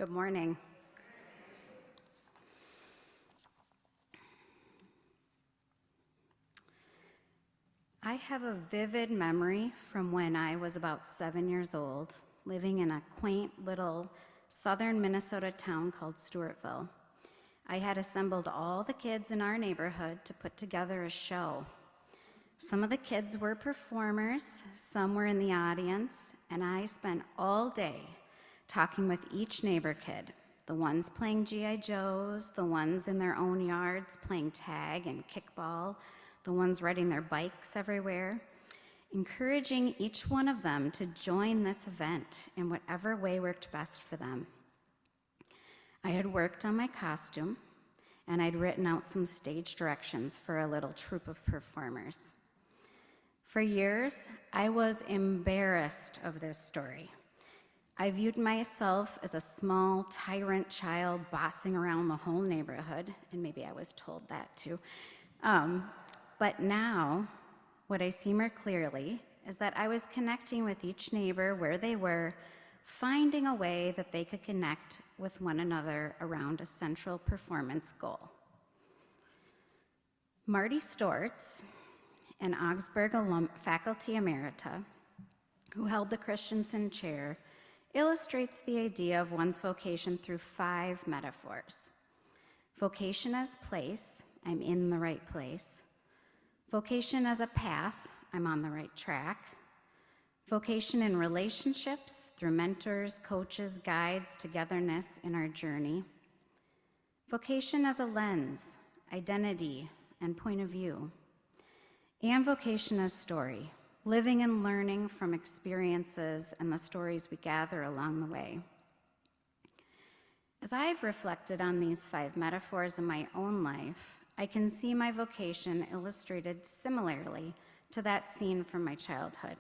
Good morning. I have a vivid memory from when I was about 7 years old, living in a quaint little southern Minnesota town called Stewartville. I had assembled all the kids in our neighborhood to put together a show. Some of the kids were performers, some were in the audience, and I spent all day talking with each neighbor kid, the ones playing G.I. Joes, the ones in their own yards playing tag and kickball, the ones riding their bikes everywhere, encouraging each one of them to join this event in whatever way worked best for them. I had worked on my costume, and I'd written out some stage directions for a little troupe of performers. For years, I was embarrassed of this story. I viewed myself as a small tyrant child bossing around the whole neighborhood, and maybe I was told that too. But now, what I see more clearly is that I was connecting with each neighbor where they were, finding a way that they could connect with one another around a central performance goal. Marty Stortz, an Augsburg faculty emerita, who held the Christensen Chair, illustrates the idea of one's vocation through 5 metaphors. Vocation as place, I'm in the right place. Vocation as a path, I'm on the right track. Vocation in relationships, through mentors, coaches, guides, togetherness in our journey. Vocation as a lens, identity, and point of view. And vocation as story, living and learning from experiences and the stories we gather along the way. As I've reflected on these 5 metaphors in my own life, I can see my vocation illustrated similarly to that scene from my childhood.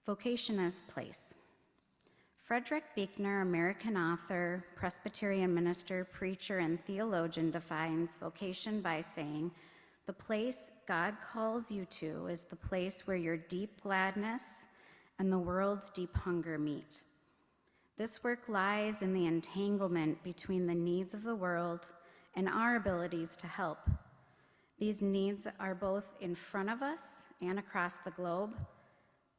Vocation as place. Frederick Buechner, American author, Presbyterian minister, preacher, and theologian, defines vocation by saying, "The place God calls you to is the place where your deep gladness and the world's deep hunger meet. This work lies in the entanglement between the needs of the world and our abilities to help. These needs are both in front of us and across the globe.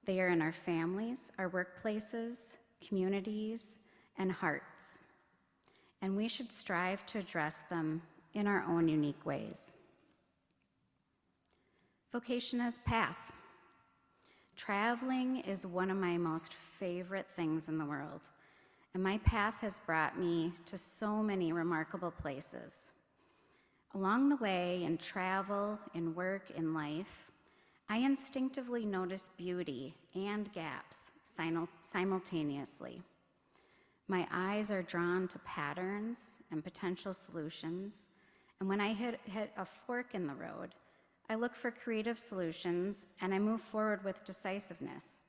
They are in our families, our workplaces, communities, and hearts. And we should strive to address them in our own unique ways." Vocation as path. Traveling is one of my most favorite things in the world, and my path has brought me to so many remarkable places. Along the way, in travel, in work, in life, I instinctively notice beauty and gaps simultaneously. My eyes are drawn to patterns and potential solutions, and when I hit a fork in the road, I look for creative solutions and I move forward with decisiveness.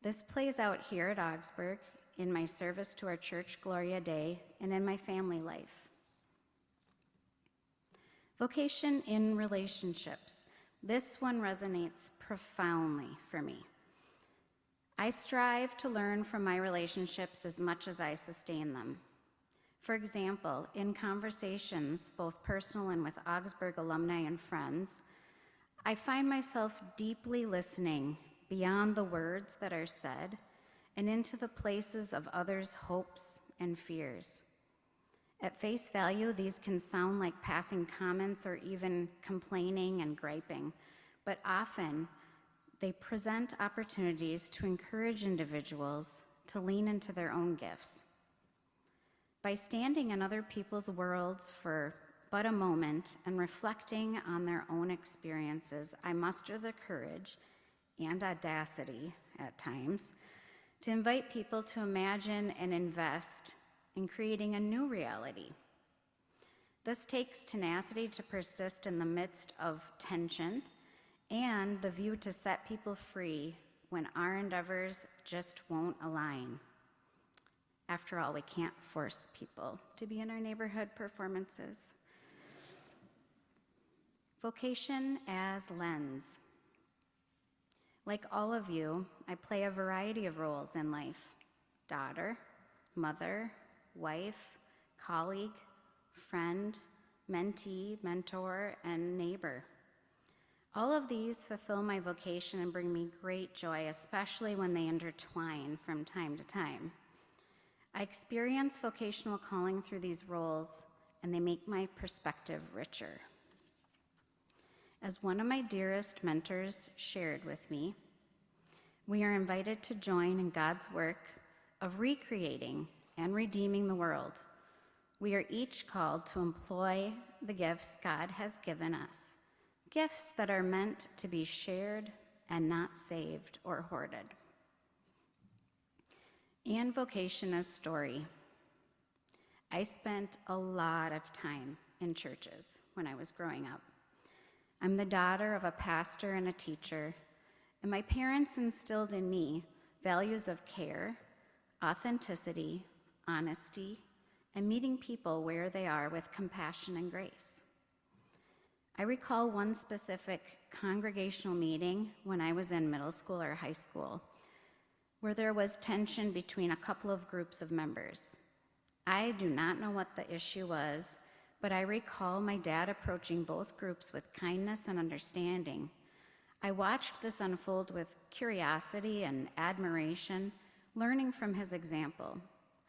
This plays out here at Augsburg, in my service to our church, Gloria Dei, and in my family life. Vocation in relationships. This one resonates profoundly for me. I strive to learn from my relationships as much as I sustain them. For example, in conversations, both personal and with Augsburg alumni and friends, I find myself deeply listening beyond the words that are said and into the places of others' hopes and fears. At face value, these can sound like passing comments or even complaining and griping, but often they present opportunities to encourage individuals to lean into their own gifts. By standing in other people's worlds for but a moment and reflecting on their own experiences, I muster the courage and audacity at times to invite people to imagine and invest in creating a new reality. This takes tenacity to persist in the midst of tension and the view to set people free when our endeavors just won't align. After all, we can't force people to be in our neighborhood performances. Vocation as lens. Like all of you, I play a variety of roles in life: daughter, mother, wife, colleague, friend, mentee, mentor, and neighbor. All of these fulfill my vocation and bring me great joy, especially when they intertwine from time to time. I experience vocational calling through these roles, and they make my perspective richer. As one of my dearest mentors shared with me, we are invited to join in God's work of recreating and redeeming the world. We are each called to employ the gifts God has given us, gifts that are meant to be shared and not saved or hoarded. And vocation as story. I spent a lot of time in churches when I was growing up. I'm the daughter of a pastor and a teacher, and my parents instilled in me values of care, authenticity, honesty, and meeting people where they are with compassion and grace. I recall one specific congregational meeting when I was in middle school or high school, where there was tension between a couple of groups of members. I do not know what the issue was, but I recall my dad approaching both groups with kindness and understanding. I watched this unfold with curiosity and admiration, learning from his example,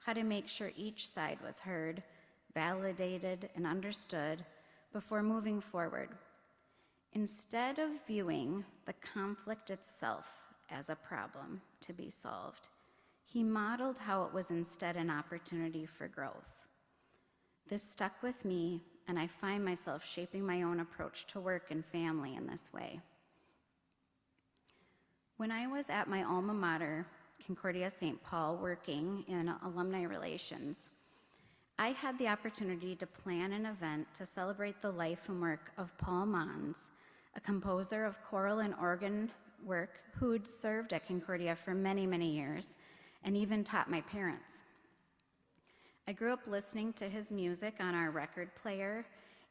how to make sure each side was heard, validated, and understood before moving forward. Instead of viewing the conflict itself as a problem to be solved, he modeled how it was instead an opportunity for growth. This stuck with me, and I find myself shaping my own approach to work and family in this way. When I was at my alma mater, Concordia St. Paul, working in alumni relations, I had the opportunity to plan an event to celebrate the life and work of Paul Mons, a composer of choral and organ work who'd served at Concordia for many, many years and even taught my parents. I grew up listening to his music on our record player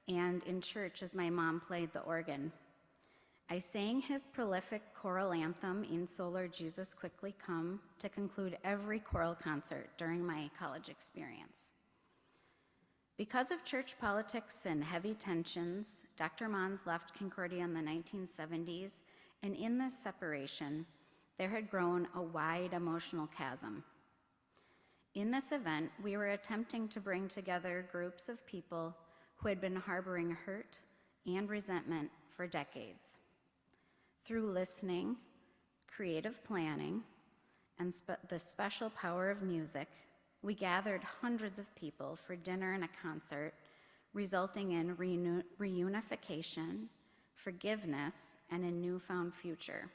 and in church as my mom played the organ. I sang his prolific choral anthem, In Solar Jesus Quickly Come, to conclude every choral concert during my college experience. Because of church politics and heavy tensions, Dr. Mons left Concordia in the 1970s, and in this separation, there had grown a wide emotional chasm. In this event, we were attempting to bring together groups of people who had been harboring hurt and resentment for decades. Through listening, creative planning, and the special power of music, we gathered hundreds of people for dinner and a concert, resulting in reunification, forgiveness, and a newfound future.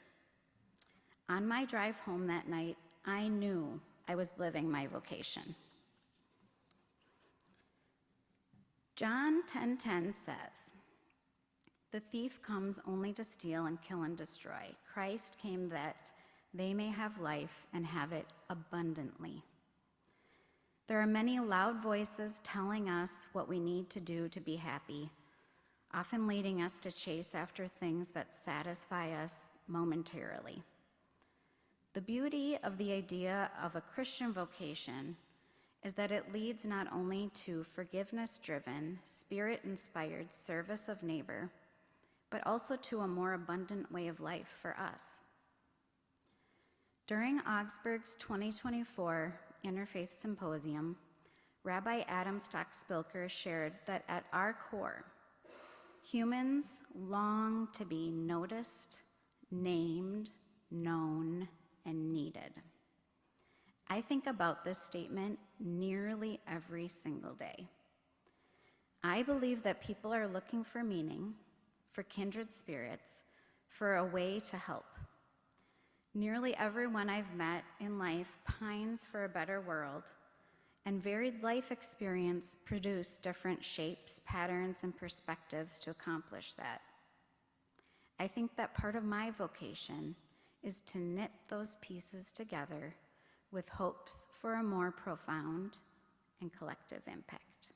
On my drive home that night, I knew I was living my vocation. John 10:10 says, "The thief comes only to steal and kill and destroy. Christ came that they may have life and have it abundantly." There are many loud voices telling us what we need to do to be happy, often leading us to chase after things that satisfy us momentarily. The beauty of the idea of a Christian vocation is that it leads not only to forgiveness-driven, spirit-inspired service of neighbor, but also to a more abundant way of life for us. During Augsburg's 2024 Interfaith Symposium, Rabbi Adam Stock-Spilker shared that at our core, humans long to be noticed, named, known, and needed. I think about this statement nearly every single day. I believe that people are looking for meaning, for kindred spirits, for a way to help. Nearly everyone I've met in life pines for a better world, and varied life experience produce different shapes, patterns, and perspectives to accomplish that. I think that part of my vocation is to knit those pieces together with hopes for a more profound and collective impact.